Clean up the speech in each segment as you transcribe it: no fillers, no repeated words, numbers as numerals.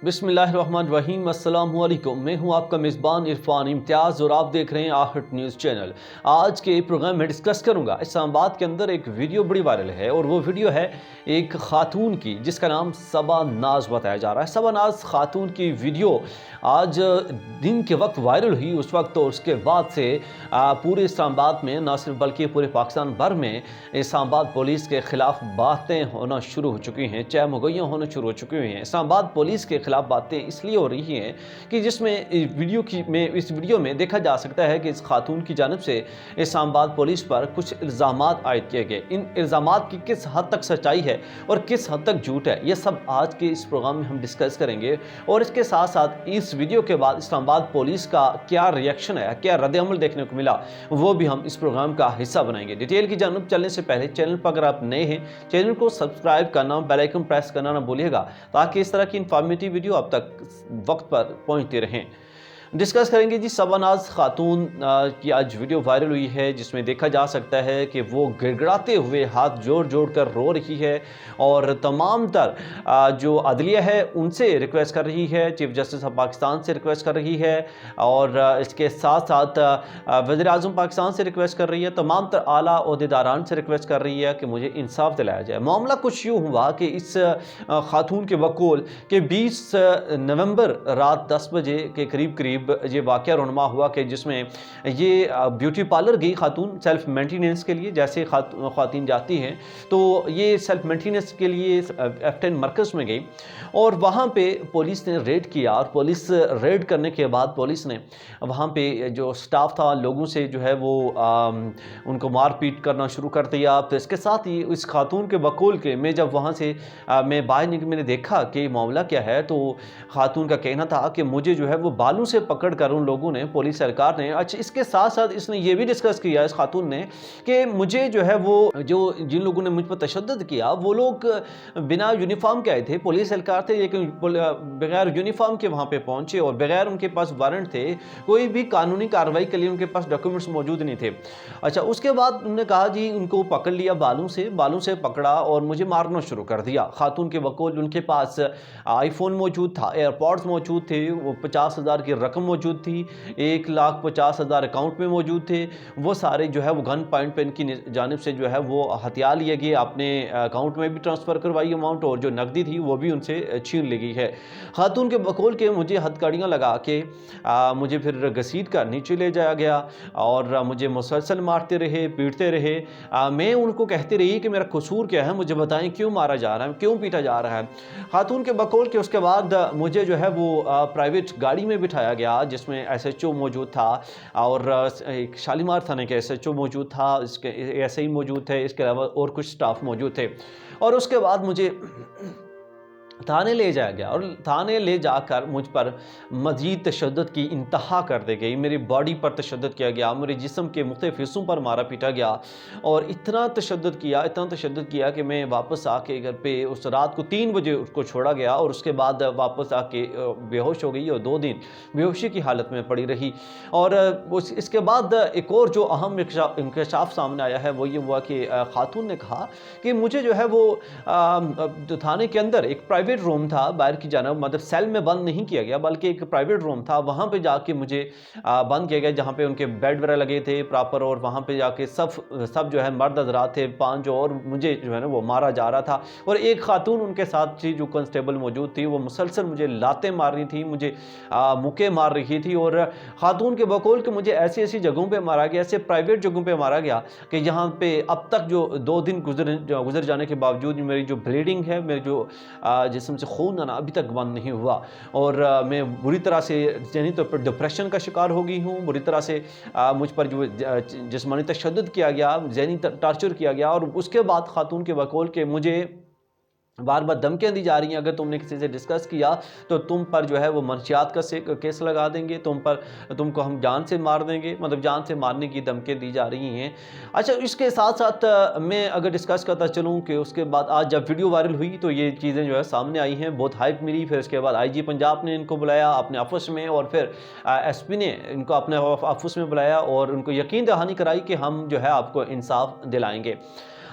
بسم اللہ الرحمن الرحیم۔ السلام علیکم، میں ہوں آپ کا میزبان عرفان امتیاز اور آپ دیکھ رہے ہیں آہٹ نیوز چینل۔ آج کے پروگرام میں ڈسکس کروں گا اسلام آباد کے اندر ایک ویڈیو بڑی وائرل ہے، اور وہ ویڈیو ہے ایک خاتون کی جس کا نام صبا ناز بتایا جا رہا ہے۔ صبا ناز خاتون کی ویڈیو آج دن کے وقت وائرل ہوئی، اس وقت تو اس کے بعد سے پورے اسلام آباد میں نہ صرف بلکہ پورے پاکستان بھر میں اسلام آباد پولیس کے خلاف باتیں ہونا شروع ہو چکی ہیں، چہ مگویاں ہونا شروع ہو چکی ہیں۔ اسلام آباد پولیس کے خلاف باتیں اس لیے ہو رہی ہیں کہ جس میں اس ویڈیو میں دیکھا جا سکتا ہے کہ اس خاتون کی جانب سے اسلام آباد پولیس پر کچھ الزامات عائد کیے گئے۔ ان الزامات کی کس حد تک سچائی ہے اور کس حد تک جھوٹ ہے، یہ سب آج کے اس پروگرام میں ہم ڈسکس کریں گے، اور اس کے ساتھ ساتھ اس ویڈیو کے بعد اسلام آباد پولیس کا کیا ریئیکشن ہے، کیا رد عمل دیکھنے کو ملا، وہ بھی ہم اس پروگرام کا حصہ بنائیں گے۔ ڈیٹیل کی جانب چلنے سے پہلے چینل پر اگر آپ نئے ہیں، چینل کو سبسکرائب کرنا، بیل آئیکن پریس کرنا نہ بھولیے گا، تاکہ اس طرح کی انفارمیٹیو ویڈیو آپ تک وقت پر پہنچتے رہیں۔ ڈسکس کریں گے صبا ناز خاتون کی آج ویڈیو وائرل ہوئی ہے، جس میں دیکھا جا سکتا ہے کہ وہ گڑگڑاتے ہوئے ہاتھ جوڑ جوڑ کر رو رہی ہے، اور تمام تر جو عدلیہ ہے ان سے ریکویسٹ کر رہی ہے، چیف جسٹس آف پاکستان سے ریکویسٹ کر رہی ہے، اور اس کے ساتھ ساتھ وزیر اعظم پاکستان سے ریکویسٹ کر رہی ہے، تمام تر اعلیٰ عہدیداران سے ریکویسٹ کر رہی ہے کہ مجھے انصاف دلایا جائے۔ معاملہ کچھ یوں ہوا کہ اس خاتون کے وکول کہ 20 نومبر رات 10 بجے کے قریب یہ واقعہ رونما ہوا کہ جس میں یہ بیوٹی پارلر گئی خاتون سیلف مینٹیننس کے لیے۔ جیسے خواتین جاتی ہیں تو یہ سیلف مینٹیننس کے لیے F10 مرکز میں گئی، اور وہاں پہ پولیس نے ریڈ کیا، اور پولیس ریڈ کرنے کے بعد پولیس نے وہاں پہ جو سٹاف تھا لوگوں سے جو ہے وہ ان کو مار پیٹ کرنا شروع کر دیا۔ تو اس کے ساتھ ہی اس خاتون کے وکول کے میں جب وہاں سے میں باہر نکل میں نے دیکھا کہ معاملہ کیا ہے، تو خاتون کا کہنا تھا کہ مجھے جو ہے وہ بالوں سے پکڑ کر ان لوگوں نے، پولیس سرکار نے، اچھا اس کے ساتھ ساتھ اس نے یہ بھی ڈسکس کیا اس خاتون نے کہ مجھے جو ہے وہ جن لوگوں نے مجھ پر تشدد کیا وہ لوگ بنا یونیفارم کے آئے تھے، پولیس سرکار تھے لیکن بغیر یونیفارم کے وہاں پہ پہنچے، اور بغیر ان کے پاس وارنٹ تھے، کوئی بھی قانونی کارروائی کے لیے ان کے پاس ڈاکیومنٹس موجود نہیں تھے۔ اچھا اس کے بعد انہوں نے کہا جی ان کو پکڑ لیا، بالوں سے پکڑا اور مجھے مارنا شروع کر دیا۔ خاتون کے وکول ان کے پاس آئی فون موجود تھا، ایئرپوڈز موجود تھے، وہ 50,000 کی رقم موجود تھی، 1,50,000 اکاؤنٹ میں موجود تھے، وہ سارے جو ہے وہ گن پوائنٹ پہ ان کی جانب سے جو ہے وہ ہتھیار لیے گئے، اپنے اکاؤنٹ میں بھی ٹرانسفر کروائی اماؤنٹ، اور جو نقدی تھی وہ بھی ان سے چھین لی گئی ہے۔ خاتون کے وکول کے مجھے ہتھ کڑیاں لگا کے مجھے پھر گھسیٹ کر نیچے لے جایا گیا، اور مجھے مسلسل مارتے رہے، پیٹتے رہے۔ میں ان کو کہتے رہی کہ میرا قصور کیا ہے، مجھے بتائیں کیوں مارا جا رہا ہے، کیوں پیٹا جا رہا ہے۔ خاتون کے وکول کے اس کے بعد مجھے جو ہے وہ پرائیویٹ گاڑی میں بٹھایا گیا، جس میں SHO موجود تھا، اور ایک شالیمار تھانے کے SHO موجود تھا، اس کے SI موجود تھے، اس کے علاوہ اور کچھ سٹاف موجود تھے، اور اس کے بعد مجھے تھانے لے جایا گیا، اور تھانے لے جا کر مجھ پر مزید تشدد کی انتہا کر دی گئی۔ میری باڈی پر تشدد کیا گیا، میرے جسم کے مختلف حصوں پر مارا پیٹا گیا، اور اتنا تشدد کیا کہ میں واپس آ کے گھر پہ اس رات کو 3 بجے اس کو چھوڑا گیا، اور اس کے بعد واپس آ کے بے ہوش ہو گئی، اور 2 دن بے ہوشی کی حالت میں پڑی رہی۔ اور اس کے بعد ایک اور جو اہم انکشاف سامنے آیا ہے وہ یہ ہوا کہ خاتون نے کہا کہ مجھے جو ہے وہ تھانے کے اندر ایک پرائیویٹ روم تھا باہر کی جانب، مطلب سیل میں بند نہیں کیا گیا بلکہ ایک پرائیویٹ روم تھا، وہاں پہ جا کے مجھے بند کیا گیا، جہاں پہ ان کے بیڈ وغیرہ لگے تھے پراپر، اور وہاں پہ جا کے سب جو ہے مرد حضرات تھے 5، اور مجھے جو ہے نا وہ مارا جا رہا تھا، اور ایک خاتون ان کے ساتھ تھی جو کنسٹیبل موجود تھی، وہ مسلسل مجھے لاتیں مار رہی تھی، مجھے مکے مار رہی تھی، اور خاتون کے بقول کہ مجھے ایسی جگہوں پہ مارا گیا، ایسے پرائیویٹ جگہوں پہ مارا گیا کہ یہاں پہ اب تک جو 2 دن گزر جانے کے باوجود میری جو بلیڈنگ ہے، میرے جو جسم سے خون آنا ابھی تک بند نہیں ہوا، اور میں بری طرح سے ذہنی طور پر ڈپریشن کا شکار ہو گئی ہوں، بری طرح سے مجھ پر جو جسمانی تشدد کیا گیا، ذہنی ٹارچر کیا گیا، اور اس کے بعد خاتون کے وکول کے مجھے بار بار دھمکیاں دی جا رہی ہیں، اگر تم نے کسی سے ڈسکس کیا تو تم پر جو ہے وہ منشیات کا کیس لگا دیں گے، تم کو ہم جان سے مار دیں گے، مطلب جان سے مارنے کی دھمکیاں دی جا رہی ہیں۔ اچھا اس کے ساتھ ساتھ میں اگر ڈسکس کرتا چلوں کہ اس کے بعد آج جب ویڈیو وائرل ہوئی تو یہ چیزیں جو ہے سامنے آئی ہیں، بہت ہائپ ملی، پھر اس کے بعد IG پنجاب نے ان کو بلایا اپنے آفس میں، اور پھر SP نے ان کو اپنے آفس میں بلایا، اور ان کو یقین دہانی کرائی کہ ہم جو ہے آپ کو انصاف دلائیں گے۔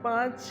5